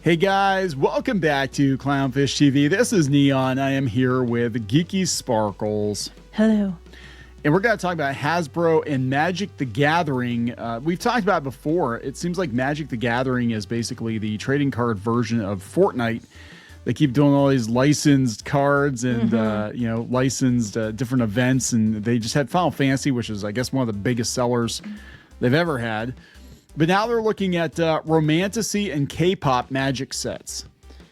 Hey guys, welcome back to Clownfish TV. This is Kneon. I am here with Geeky Sparkles. Hello. And we're going to talk about Hasbro and Magic the Gathering. We've talked about it before. It seems like Magic the Gathering is basically the trading card version of Fortnite. They keep doing all these licensed cards and, licensed different events. And they just had Final Fantasy, which is, I guess, one of the biggest sellers they've ever had. But now they're looking at Romantasy and K-Pop Magic sets.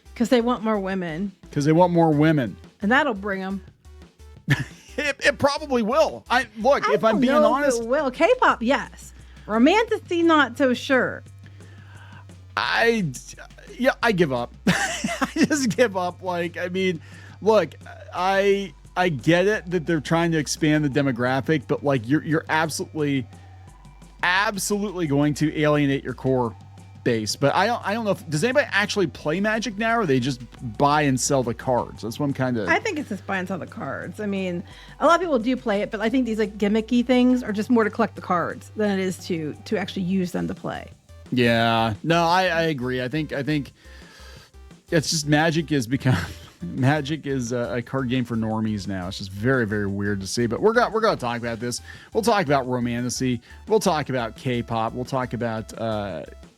Because they want more women. Because they want more women. And that'll bring them. It probably will. If I'm being honest. It will. K-pop, yes. Romantasy, not so sure. I give up. I just give up. I get it that they're trying to expand the demographic, but you're absolutely going to alienate your core base. But I don't know does anybody actually play Magic now, or they just buy and sell the cards? That's what I'm kind of. I think it's just buy and sell the cards. I mean, a lot of people do play it, but I think these gimmicky things are just more to collect the cards than it is to actually use them to play. Yeah, no, I agree. I think it's just Magic is a card game for normies now. It's just very, very weird to see. But we're going to talk about this. We'll talk about Romantasy. We'll talk about K-pop. We'll talk about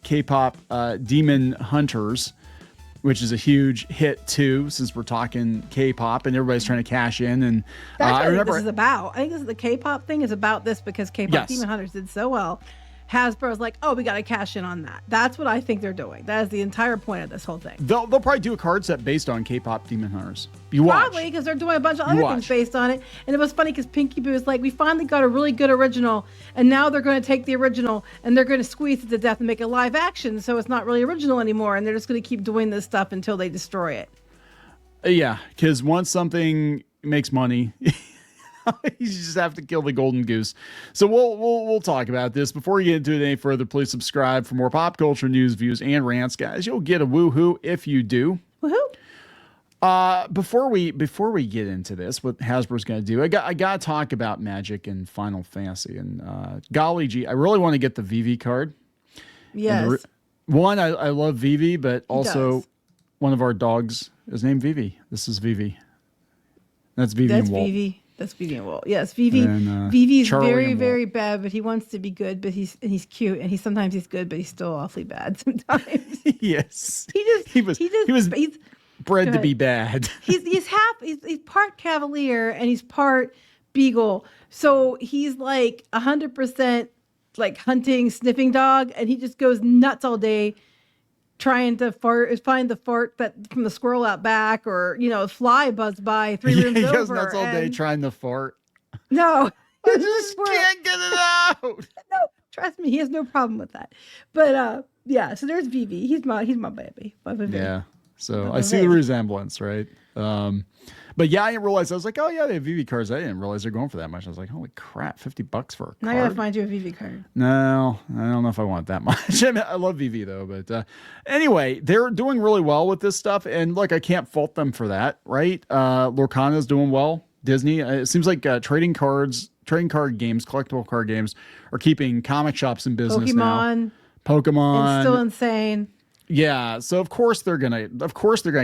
K-pop Demon Hunters, which is a huge hit too, since we're talking K-pop and everybody's trying to cash in. And I remember this is about. I think this is the K-pop thing is about this because K-pop Demon Hunters did so well. Hasbro's like, oh, we got to cash in on that. That's what I think they're doing. That is the entire point of this whole thing. They'll probably do a card set based on K-pop Demon Hunters. You watch. Probably, because they're doing a bunch of other things based on it. And it was funny because Pinky Boo was like, we finally got a really good original, and now they're going to take the original and they're going to squeeze it to death and make it live action, so it's not really original anymore, and they're just going to keep doing this stuff until they destroy it. Yeah, because once something makes money... You just have to kill the golden goose. So we'll talk about this. Before we get into it any further, please subscribe for more pop culture news, views, and rants, guys. You'll get a woohoo if you do. Woohoo! Before we get into this, what Hasbro's going to do, I got to talk about Magic and Final Fantasy. And golly gee, I really want to get the Vivi card. Yes. I love Vivi, but also one of our dogs is named Vivi. This is Vivi. That's Vivi and Walt. Vivi. That's Vivi and Walt. Yes, Vivi. Vivi's very, very bad, but he wants to be good. But he's cute, and sometimes he's good, but he's still awfully bad sometimes. Yes, he was bred to be bad. He's part Cavalier and he's part Beagle, so he's 100% hunting, sniffing dog, and he just goes nuts all day. Trying to find the fart that from the squirrel out back, or a fly buzzed by 3 rooms over. He goes nuts all day trying to fart. No, I just can't get it out. No, trust me, he has no problem with that. But yeah, so there's Vivi. He's my baby. Yeah. So I see the resemblance, right? But yeah, I didn't realize. I was like, oh yeah, they have Vivi cards. I didn't realize they're going for that much. I was like, holy crap, $50 for a card. Now I gotta find you a Vivi card. No, I don't know if I want that much. I love Vivi though, but anyway, they're doing really well with this stuff, and look, I can't fault them for that, right? Lorcana's doing well. Disney. It seems like trading card games, collectible card games, are keeping comic shops in business now. Pokemon. It's still insane. Yeah, so of course they're gonna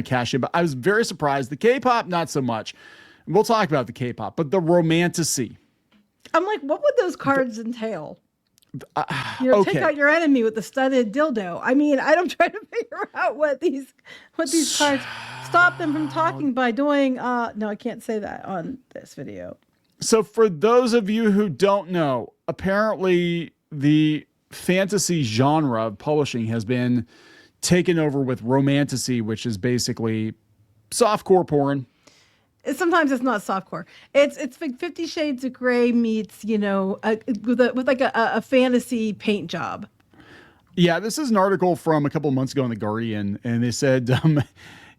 cash in, but I was very surprised. The K-pop, not so much. We'll talk about the K-pop, but the Romantasy. I'm like, what would those cards entail? Take out your enemy with the studded dildo. I mean, I'm trying to figure out what these cards stop them from talking by doing. No, I can't say that on this video. So for those of you who don't know, apparently the fantasy genre of publishing has been taken over with Romantasy, which is basically softcore porn. Sometimes it's not softcore. It's like 50 Shades of Grey meets with a fantasy paint job. Yeah, this is an article from a couple of months ago in the Guardian, and they said,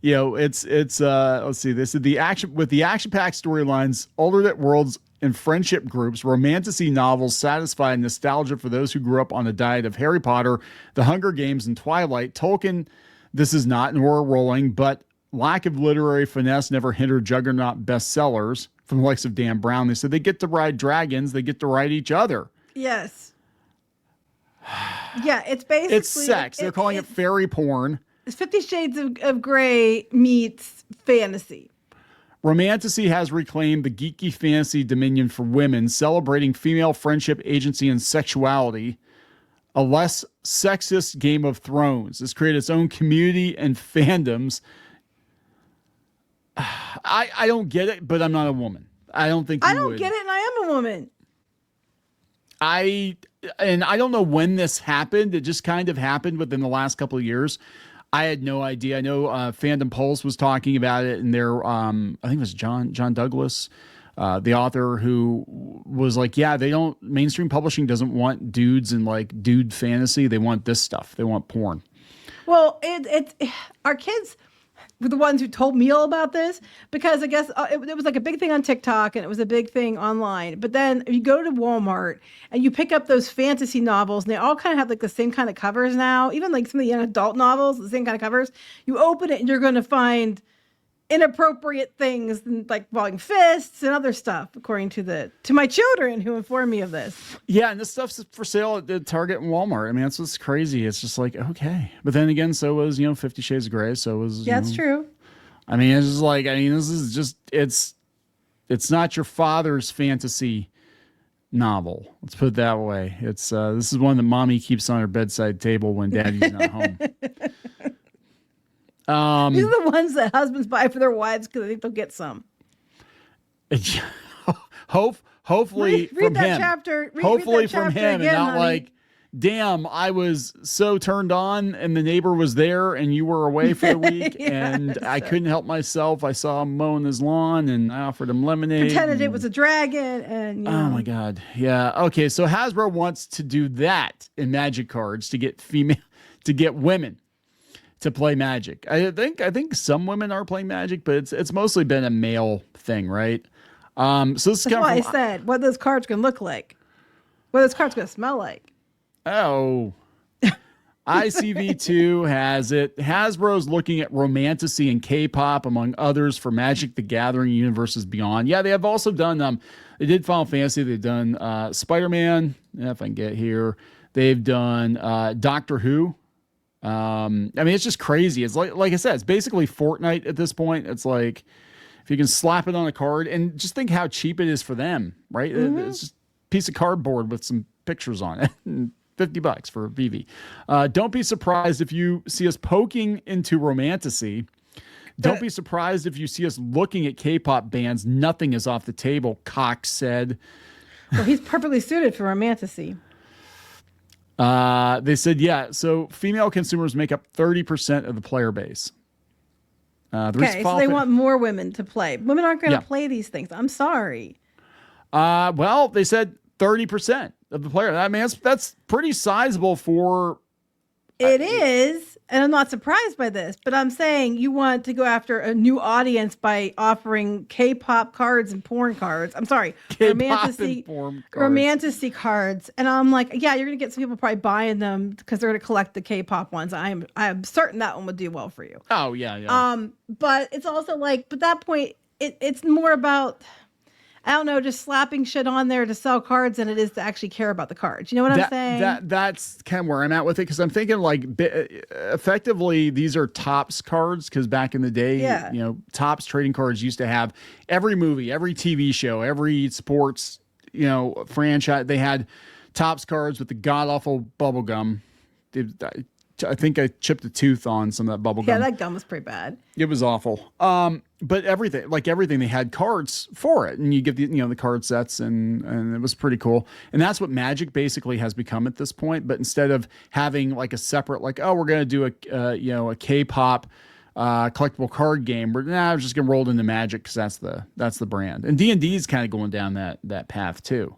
it's let's see, this is the action-packed storylines, alternate worlds, and friendship groups. Romantasy novels satisfy nostalgia for those who grew up on a diet of Harry Potter, The Hunger Games, and Twilight. Tolkien, this is not, and we're rolling, but lack of literary finesse never hindered juggernaut bestsellers from the likes of Dan Brown. They said they get to ride dragons, they get to ride each other. Yes. Yeah, it's basically... It's sex. They're calling it fairy porn. 50 Shades of Grey meets fantasy. Romantasy has reclaimed the geeky fantasy dominion for women, celebrating female friendship, agency, and sexuality. A less sexist Game of Thrones has created its own community and fandoms. I don't get it, but I'm not a woman. I don't think I don't get it, and I am a woman. I don't know when this happened. It just kind of happened within the last couple of years. I had no idea. I know Fandom Pulse was talking about it, and there, I think it was John Douglas, the author, who was like, "Yeah, mainstream publishing doesn't want dudes and like dude fantasy. They want this stuff. They want porn." Well, our kids were the ones who told me all about this, because I guess it was like a big thing on TikTok and it was a big thing online. But then if you go to Walmart and you pick up those fantasy novels, and they all kind of have like the same kind of covers now, even like some of the young adult novels, the same kind of covers. You open it and you're going to find inappropriate things like falling fists and other stuff, according to my children who informed me of this. Yeah, and this stuff's for sale at Target and Walmart. I mean, that's what's crazy. It's just like, okay. But then again, so was, 50 Shades of Grey. So was, that's true. I mean, it's just like, this is just, it's not your father's fantasy novel. Let's put it that way. It's, this is one that mommy keeps on her bedside table when daddy's not home. These are the ones that husbands buy for their wives because they think they'll get some. Hopefully read from that him. Chapter. Hopefully read that from chapter him, again, and not honey. like, damn, I was so turned on, and the neighbor was there, and you were away for the week, and I couldn't help myself. I saw him mowing his lawn, and I offered him lemonade. Pretended it was a dragon, and oh my god, yeah. Okay, so Hasbro wants to do that in Magic cards to get women to play Magic. I think some women are playing Magic, but it's mostly been a male thing, right? So this is that's why I said what those cards can look like, what those cards going to smell like. Oh, ICV2 has it. Hasbro's looking at Romantasy and K-Pop, among others, for Magic: The Gathering Universes Beyond. Yeah, they have also done. They did Final Fantasy. They've done Spider-Man. If I can get here, they've done Doctor Who. I mean, it's just crazy. It's like I said, it's basically Fortnite at this point. It's like if you can slap it on a card, and just think how cheap it is for them, right? Mm-hmm. It's just a piece of cardboard with some pictures on it. $50 for a VV. Don't be surprised if you see us poking into Romantasy. Don't be surprised if you see us looking at K-pop bands. Nothing is off the table, Cox said. Well, he's perfectly suited for Romantasy. They said, yeah, so female consumers make up 30% of the player base. So they want more women to play. Women aren't going to play these things. I'm sorry. Well, they said 30% of the player. I mean, that's pretty sizable for... It is, and I'm not surprised by this, but I'm saying you want to go after a new audience by offering K-pop cards and porn cards. I'm sorry, romantasy cards. And I'm like, yeah, you're going to get some people probably buying them because they're going to collect the K-pop ones. I am certain that one would do well for you. Oh, yeah. But it's also like, but that point, it's more about... I don't know, just slapping shit on there to sell cards than it is to actually care about the cards. You know what I'm saying? That's kind of where I'm at with it, because I'm thinking like effectively these are Topps cards, because back in the day, Topps trading cards used to have every movie, every TV show, every sports, franchise. They had Topps cards with the god awful bubble gum. I think I chipped a tooth on some of that bubble gum. Yeah, that gum was pretty bad. It was awful. But everything, they had cards for it, and you get the card sets, and it was pretty cool. And that's what Magic basically has become at this point. But instead of having like a separate, we're going to do a K-pop collectible card game, we're just going to roll it into Magic because that's the brand. And D&D is kind of going down that path too.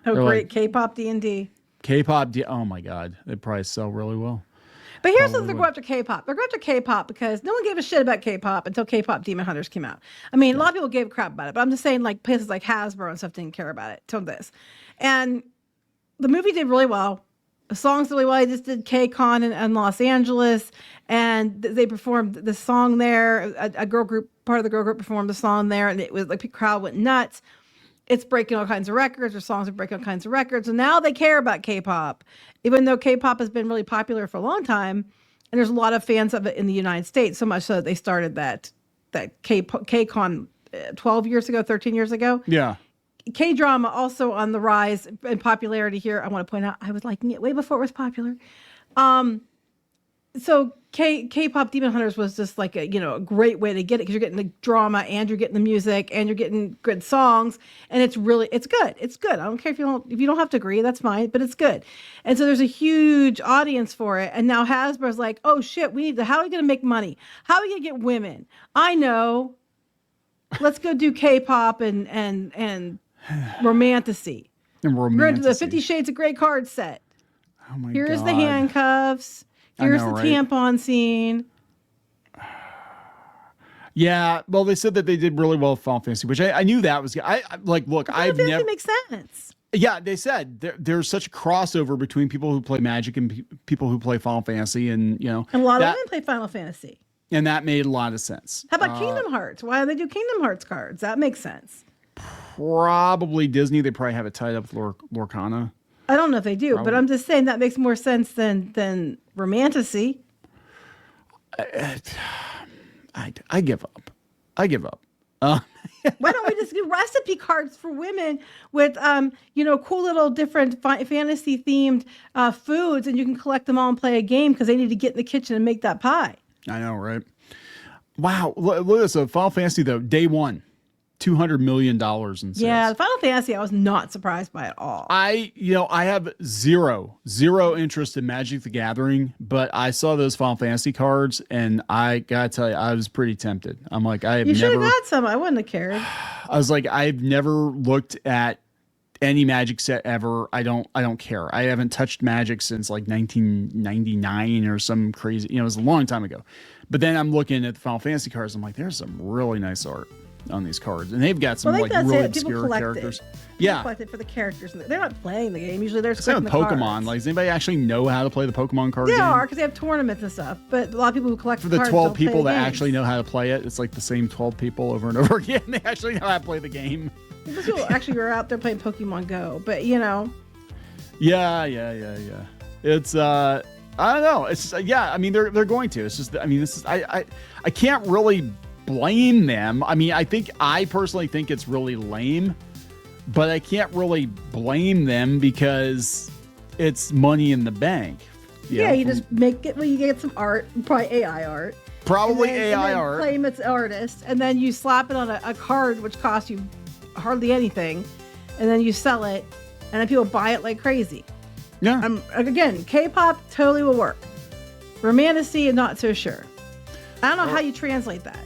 Oh, they're great, K-pop D&D. K-pop, oh my God, they probably sell really well. But here's what they're going after K-pop. They're going after K-pop because no one gave a shit about K-pop until K-pop Demon Hunters came out. I mean, a lot of people gave a crap about it, but I'm just saying, like, places like Hasbro and stuff didn't care about it till this. And the movie did really well. The songs did really well. I just did K-Con in Los Angeles, and they performed the song there. A girl group, part of the girl group performed the song there, and it was like the crowd went nuts. It's breaking all kinds of records. Their songs are breaking all kinds of records. And now they care about K-pop. Even though K-pop has been really popular for a long time, and there's a lot of fans of it in the United States. So much so that they started that K-Con 12 years ago, 13 years ago. Yeah. K-drama also on the rise in popularity here. I want to point out I was liking it way before it was popular. So K-pop Demon Hunters was just like a great way to get it, because you're getting the drama and you're getting the music and you're getting good songs, and it's good. It's good. I don't care if you don't have to agree, that's fine, but it's good. And so there's a huge audience for it. And now Hasbro's like, oh shit, how are we going to make money? How are we going to get women? I know. Let's go do K-pop and romantasy. And We're going to do the 50 Shades of Grey card set. Oh my God. Here's the handcuffs. Here's the tampon scene. Yeah, well, they said that they did really well with Final Fantasy, which I knew that was. I've never. Makes sense. Yeah, they said there's such a crossover between people who play Magic and people who play Final Fantasy, and and a lot of women play Final Fantasy. And that made a lot of sense. How about Kingdom Hearts? Why do they do Kingdom Hearts cards? That makes sense. Probably Disney. They probably have it tied up with Lorcana. I don't know if they do, but I'm just saying that makes more sense than Romantasy. I give up. Why don't we just do recipe cards for women with cool little different fantasy themed foods, and you can collect them all and play a game because they need to get in the kitchen and make that pie. I know, right? Wow, look at this. Final Fantasy though, day one. $200 million in sales. Yeah, the Final Fantasy, I was not surprised by at all. I have zero interest in Magic the Gathering, but I saw those Final Fantasy cards, and I gotta tell you, I was pretty tempted. I'm like, You should have got some. I wouldn't have cared. I was like, I've never looked at any Magic set ever. I don't care. I haven't touched Magic since like 1999 or some crazy. It was a long time ago. But then I'm looking at the Final Fantasy cards. I'm like, there's some really nice art on these cards, and they've got some really obscure characters. People collect it for the characters. They're not playing the game. Usually they're same with Pokemon. Cards. Like, does anybody actually know how to play the Pokemon card game? They are, because they have tournaments and stuff. But a lot of people who collect for the 12 people that games. actually know how to play it, it's like the same 12 people over and over again. They actually know how to play the game. Those people actually are out there playing Pokemon Go, but Yeah. It's I don't know. It's I mean, they're going to. It's just, I mean, this is I can't really blame them. I mean, I personally think it's really lame, but I can't really blame them because it's money in the bank. You just make it. Well, you get some art, probably AI art. Probably and AI art. Claim it's artist, and then you slap it on a card, which costs you hardly anything, and then you sell it, and then people buy it like crazy. Yeah. Again, K-pop totally will work. Romantasy, I'm not so sure. I don't know how you translate that.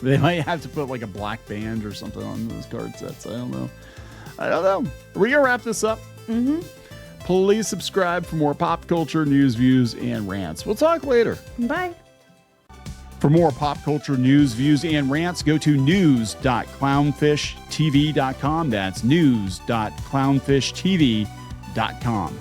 They might have to put like a black band or something on those card sets. I don't know. Are we gonna wrap this up? Mm-hmm. Please subscribe for more pop culture news, views, and rants. We'll talk later. Bye. For more pop culture news, views, and rants, go to news.clownfishtv.com. That's news.clownfishtv.com.